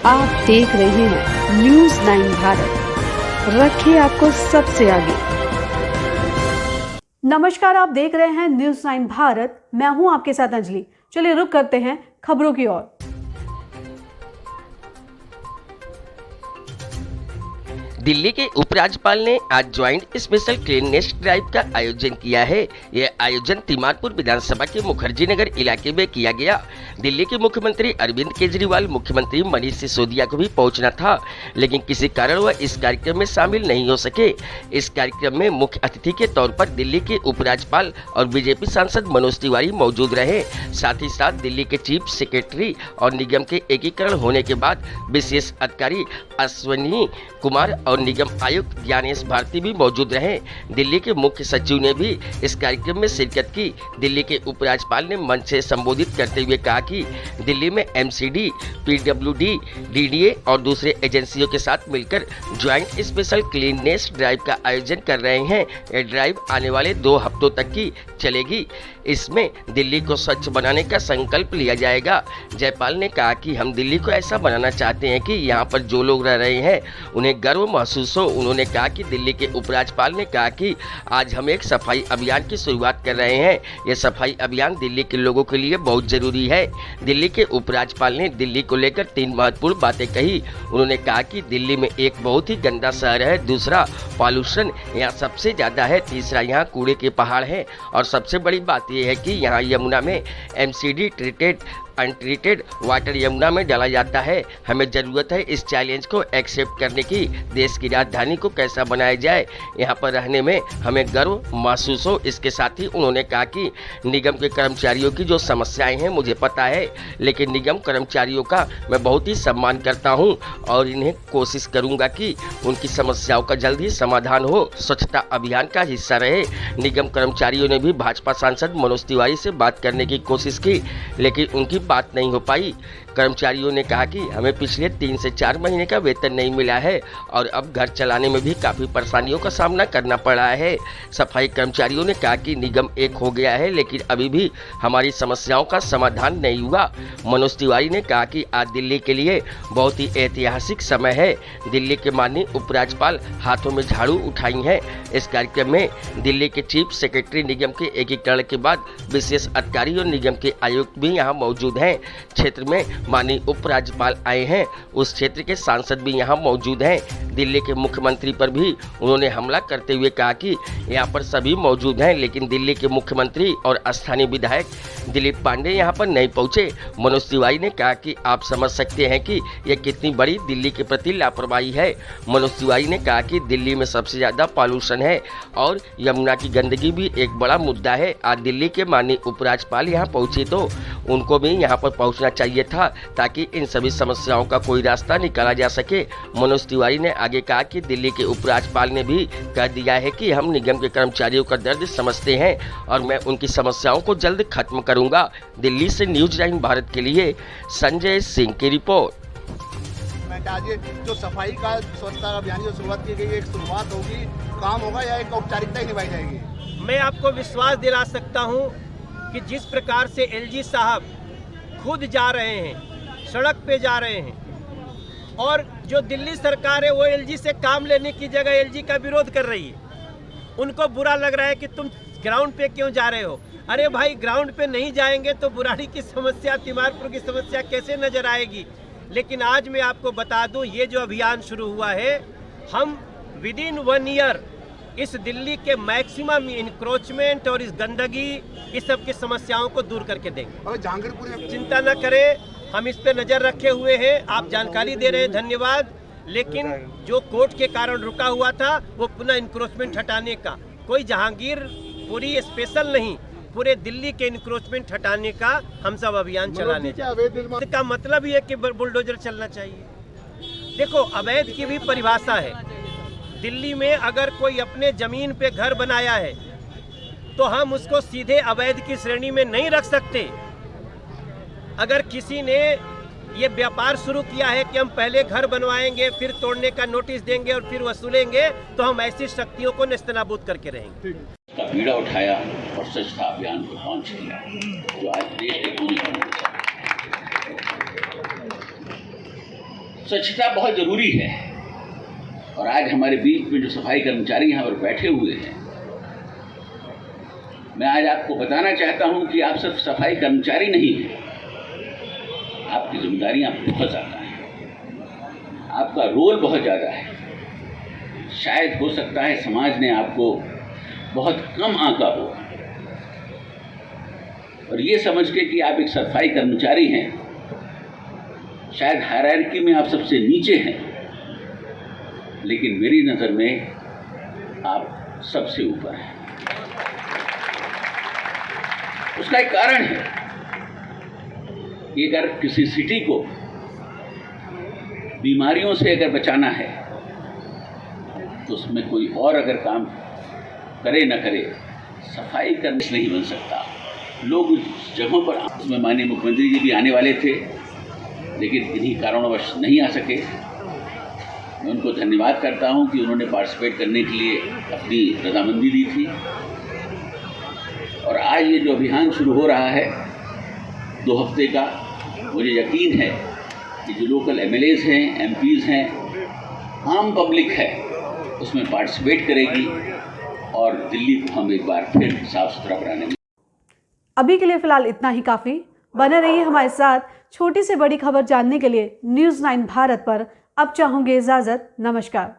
आप देख रहे हैं न्यूज़ 9 भारत, रखिए आपको सबसे आगे। नमस्कार, आप देख रहे हैं न्यूज़ 9 भारत, मैं हूं आपके साथ अंजलि। चलिए रुक करते हैं खबरों की ओर। दिल्ली के उपराज्यपाल ने आज ज्वाइंट स्पेशल क्लीननेस ड्राइव का आयोजन किया है। यह आयोजन तिमारपुर विधानसभा के मुखर्जी नगर इलाके में किया गया। दिल्ली के मुख्यमंत्री अरविंद केजरीवाल, मुख्यमंत्री मनीष सिसोदिया को भी पहुंचना था, लेकिन किसी कारण वह इस कार्यक्रम में शामिल नहीं हो सके। इस कार्यक्रम में मुख्य अतिथि के तौर पर दिल्ली के उपराज्यपाल और बीजेपी सांसद मनोज तिवारी मौजूद रहे। साथ ही साथ दिल्ली के चीफ सेक्रेटरी और निगम के एकीकरण होने के बाद विशेष अधिकारी अश्विनी कुमार और निगम आयुक्त ज्ञानेश भारती भी मौजूद रहे। दिल्ली के मुख्य सचिव ने भी इस कार्यक्रम में शिरकत की। दिल्ली के उपराज्यपाल ने मंच से संबोधित करते हुए कहा कि दिल्ली में एमसीडी, पीडब्ल्यूडी, डीडीए और दूसरे एजेंसियों के साथ मिलकर ज्वाइंट स्पेशल क्लीननेस ड्राइव का आयोजन कर रहे हैं। यह ड्राइव आने वाले 2 हफ्तों तक की चलेगी। इसमें दिल्ली को स्वच्छ बनाने का संकल्प लिया जाएगा। जयपाल ने कहा कि हम दिल्ली को ऐसा बनाना चाहते हैं कि यहाँ पर जो लोग रह रहे हैं उन्हें गर्व महसूस हो। उन्होंने कहा कि दिल्ली के उपराज्यपाल ने कहा कि आज हम एक सफाई अभियान की शुरुआत कर रहे हैं। यह सफाई अभियान दिल्ली के लोगों के लिए बहुत जरूरी है। दिल्ली के उपराज्यपाल ने दिल्ली को लेकर 3 महत्वपूर्ण बातें कही। उन्होंने कहा कि दिल्ली में एक बहुत ही गंदा शहर है, दूसरा पॉल्यूशन यहाँ सबसे ज्यादा है, तीसरा यहाँ कूड़े के पहाड़ हैं और सबसे बड़ी बात यह है कि यहाँ यमुना में MCD treated untreated water Yamuna में डाला जाता है। हमें जरूरत है इस चैलेंज को एक्सेप्ट करने की। देश की राजधानी को कैसा बनाया जाए, यहाँ पर रहने में हमें गर्व महसूस हो। इसके साथ ही उन्होंने कहा कि निगम के कर्मचारियों की जो समस्याएं हैं मुझे पता है, लेकिन निगम कर्मचारियों का मैं बहुत ही सम्मान करता हूँ और इन्हें कोशिश करूँगा कि उनकी समस्याओं का जल्द ही समाधान हो। स्वच्छता अभियान का हिस्सा रहे निगम कर्मचारियों ने भी भाजपा सांसद मनोज तिवारी से बात करने की कोशिश की, लेकिन उनकी बात नहीं हो पाई। कर्मचारियों ने कहा कि हमें पिछले 3 से 4 महीने का वेतन नहीं मिला है और अब घर चलाने में भी काफ़ी परेशानियों का सामना करना पड़ रहा है। सफाई कर्मचारियों ने कहा कि निगम एक हो गया है, लेकिन अभी भी हमारी समस्याओं का समाधान नहीं हुआ। मनोज तिवारी ने कहा कि आज दिल्ली के लिए बहुत ही ऐतिहासिक समय है। दिल्ली के माननीय उपराज्यपाल हाथों में झाड़ू उठाई हैं। इस कार्यक्रम में दिल्ली के चीफ सेक्रेटरी, निगम के एकीकरण के बाद विशेष अधिकारी और निगम के आयुक्त भी यहाँ मौजूद हैं। क्षेत्र में माननीय उपराज्यपाल आए हैं, उस क्षेत्र के सांसद भी यहाँ मौजूद हैं। दिल्ली के मुख्यमंत्री पर भी उन्होंने हमला करते हुए कहा कि यहाँ पर सभी मौजूद हैं, लेकिन दिल्ली के मुख्यमंत्री और स्थानीय विधायक दिलीप पांडे यहाँ पर नहीं पहुँचे। मनोज तिवारी ने कहा कि आप समझ सकते हैं कि यह कितनी बड़ी दिल्ली के प्रति लापरवाही है। मनोज तिवारी ने कहा कि दिल्ली में सबसे ज़्यादा पॉल्यूशन है और यमुना की गंदगी भी एक बड़ा मुद्दा है। आज दिल्ली के माननीय उपराज्यपाल यहाँ पहुँचे तो उनको भी यहाँ पर पहुँचना चाहिए था ताकि इन सभी समस्याओं का कोई रास्ता निकाला जा सके। मनोज तिवारी ने आगे कहा कि दिल्ली के उपराज्यपाल ने भी कह दिया है कि हम निगम के कर्मचारियों का दर्द समझते हैं और मैं उनकी समस्याओं को जल्द खत्म करूंगा। दिल्ली से न्यूज़ 9 भारत के लिए संजय सिंह की रिपोर्ट। आज जो सफाई का स्वच्छता अभियान की शुरुआत की गई, एक शुरुआत होगी, काम होगा या एक औपचारिकता ही निभाई जाएगी? मैं आपको विश्वास दिला सकता हूं कि जिस प्रकार से एलजी साहब खुद जा रहे हैं, सड़क पे जा रहे हैं और जो दिल्ली सरकार है वो एलजी से काम लेने की जगह एलजी का विरोध कर रही है। उनको बुरा लग रहा है कि तुम ग्राउंड पे क्यों जा रहे हो। अरे भाई, ग्राउंड पे नहीं जाएंगे तो बुराड़ी की समस्या, तिमारपुर की समस्या कैसे नजर आएगी। लेकिन आज मैं आपको बता दूं, ये जो अभियान शुरू हुआ है, हम विदिन 1 ईयर इस दिल्ली के मैक्सिमम इंक्रोचमेंट और इस गंदगी, इस सब की समस्याओं को दूर करके देंगे। जहांगीरपुर, चिंता न करें, हम इस पे नज़र रखे हुए हैं। आप जानकारी दे रहे हैं, धन्यवाद। लेकिन जो कोर्ट के कारण रुका हुआ था वो पुनः इंक्रोचमेंट हटाने का, कोई जहांगीरपुरी स्पेशल नहीं, पूरे दिल्ली के इंक्रोचमेंट हटाने का हम सब अभियान चलाने का मतलब ये है कि बुलडोजर चलना चाहिए। देखो, अवैध की भी परिभाषा है। दिल्ली में अगर कोई अपने जमीन पे घर बनाया है तो हम उसको सीधे अवैध की श्रेणी में नहीं रख सकते। अगर किसी ने ये व्यापार शुरू किया है कि हम पहले घर बनवाएंगे, फिर तोड़ने का नोटिस देंगे और फिर वसूलेंगे, तो हम ऐसी शक्तियों को नेस्तनाबूद करके रहेंगे। का बीड़ा उठाया और स्वच्छता अभियान को लॉन्च किया, जो आज देश के कोने कोने में स्वच्छता बहुत ज़रूरी है और आज हमारे बीच में जो सफाई कर्मचारी यहाँ पर बैठे हुए हैं, मैं आज आपको बताना चाहता हूँ कि आप सिर्फ सफाई कर्मचारी नहीं हैं, आपकी जिम्मेदारियाँ बहुत ज़्यादा हैं, आपका रोल बहुत ज़्यादा है। शायद हो सकता है समाज ने आपको बहुत कम आंका हो और ये समझ के कि आप एक सफाई कर्मचारी हैं, शायद हायरार्की में आप सबसे नीचे हैं, लेकिन मेरी नज़र में आप सबसे ऊपर हैं। उसका एक कारण है कि अगर किसी सिटी को बीमारियों से अगर बचाना है तो उसमें कोई और अगर काम करे न करे, सफाई करने से नहीं बन सकता। लोग उस जगहों पर, उसमें माननीय मुख्यमंत्री जी भी आने वाले थे लेकिन इन्हीं कारणवश नहीं आ सके। मैं उनको धन्यवाद करता हूं कि उन्होंने पार्टिसिपेट करने के लिए अपनी रजामंदी दी थी और आज ये जो अभियान शुरू हो रहा है 2 हफ्ते का, मुझे यकीन है कि जो लोकल MLAs हैं, MPs हैं, आम पब्लिक है, उसमें पार्टिसिपेट करेगी और दिल्ली को हम एक बार फिर साफ सुथरा बनाने में। अभी के लिए फिलहाल इतना ही काफ़ी। बने रहिए हमारे साथ। छोटी से बड़ी खबर जानने के लिए न्यूज़ 9 भारत पर अब चाहूँगी इजाज़त। नमस्कार।